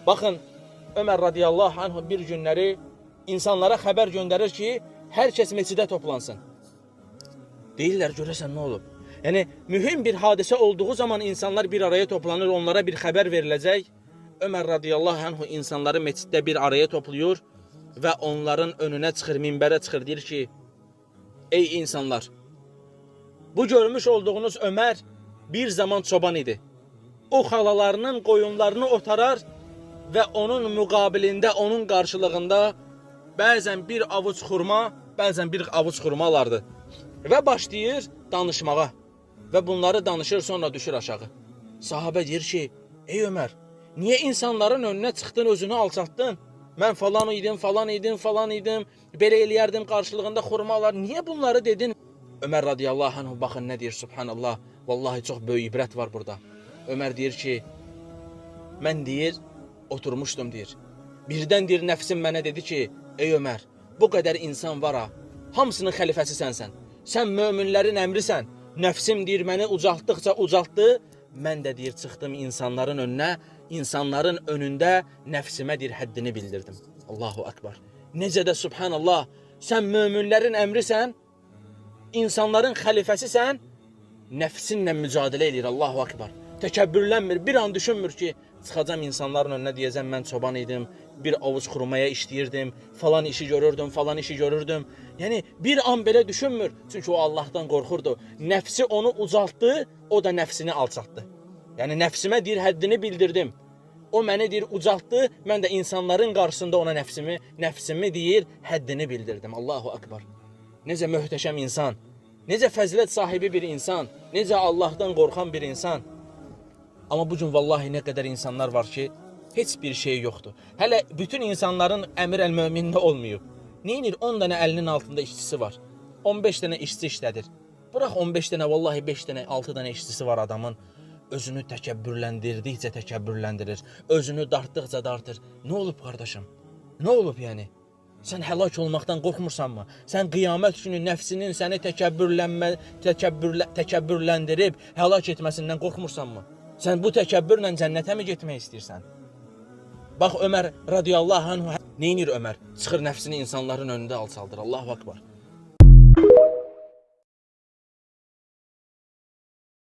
Baxın, Ömər radiyallahu anh bir günləri insanlara xəbər göndərir ki, hər kəs mecidə toplansın. Deyirlər, görəsən nə olub? Yəni, mühüm bir hadisə olduğu zaman insanlar bir araya toplanır, onlara bir xəbər veriləcək. Ömər radiyallahu anh insanları meciddə bir araya toplayır və onların önünə çıxır, minbərə çıxır, deyir ki, ey insanlar, bu görmüş olduğunuz Ömər bir zaman çoban idi. O xalalarının qoyunlarını otarar və onun müqabilində, onun qarşılığında bəzən bir avuç xurma, bəzən bir avuç xurma alardı. Və başlayır danışmağa. Və bunları danışır, sonra düşür aşağı. Sahabə deyir ki, ey Ömər, niyə insanların önünə çıxdın, özünü alçatdın? Mən falan idim, falan idim, falan idim, belə eləyərdim qarşılığında xurma alar. Niyə bunları dedin? Ömər radiyallahu anh, baxın nə deyir, subhanallah. Vallahi çox böyük ibrət var burada. Ömər deyir ki, mən deyir, oturmuşdum deyir. Birdən deyir, nəfsim mənə dedi ki, ey Ömər, bu qədər insan var ha, hamısının xəlifəsi sənsən. Sən möminlərin əmrisən. Nəfsim deyir, məni ucaltdıqca ucaltdı. Mən də deyir, çıxdım insanların önünə, insanların önündə nəfsimə deyir, həddini bildirdim. Allahu Akbar. Necə də subhanallah, sən möminlərin əmrisən, insanların xəlifəsisən, nəfsinlə mücadilə edir, Allahu Akbar. Təkəbbürlənmir, bir an düşünmür ki, çıxacam insanların önünə deyəcəm, mən çoban idim, bir avuç xurmaya işləyirdim, falan işi görürdüm, falan işi görürdüm. Yəni, bir an belə düşünmür, çünki o Allahdan qorxurdu. Nəfsi onu ucaltdı, o da nəfsini alçatdı. Yəni, nəfsimə deyir, həddini bildirdim. O məni deyir, ucaltdı, mən də insanların qarşısında ona nəfsimi deyir, həddini bildirdim. Allahu Akbar. Necə möhtəşəm insan, necə fəzilət sahibi bir insan, necə Allahdan qorxan bir insan. Amma bugün vallahi nə qədər insanlar var ki, heç bir şey yoxdur. Hələ bütün insanların əmir əl-möminində olmayıb. Neynir? 10 dənə əlinin altında işçisi var. 15 dənə işçi işlədir. Bırax 15 dənə, vallahi 5 dənə, 6 dənə işçisi var adamın. Özünü təkəbbürləndirdikcə təkəbbürləndirir. Özünü dartdıqca dartır. Nə olub qardaşım? Nə olub yəni? Sən həlak olmaqdan qorxmursanmı? Sən qiyamət günü nəfsinin səni təkəbbürləndirib həlak etməsindən qorxmursanmı? Sən bu təkəbbürlə cənnətə mi getmək istəyirsən? Bax Ömər radiyallahu anh, neynir Ömər? Çıxır nəfsini insanların önündə alçaldır. Allahu Akbar.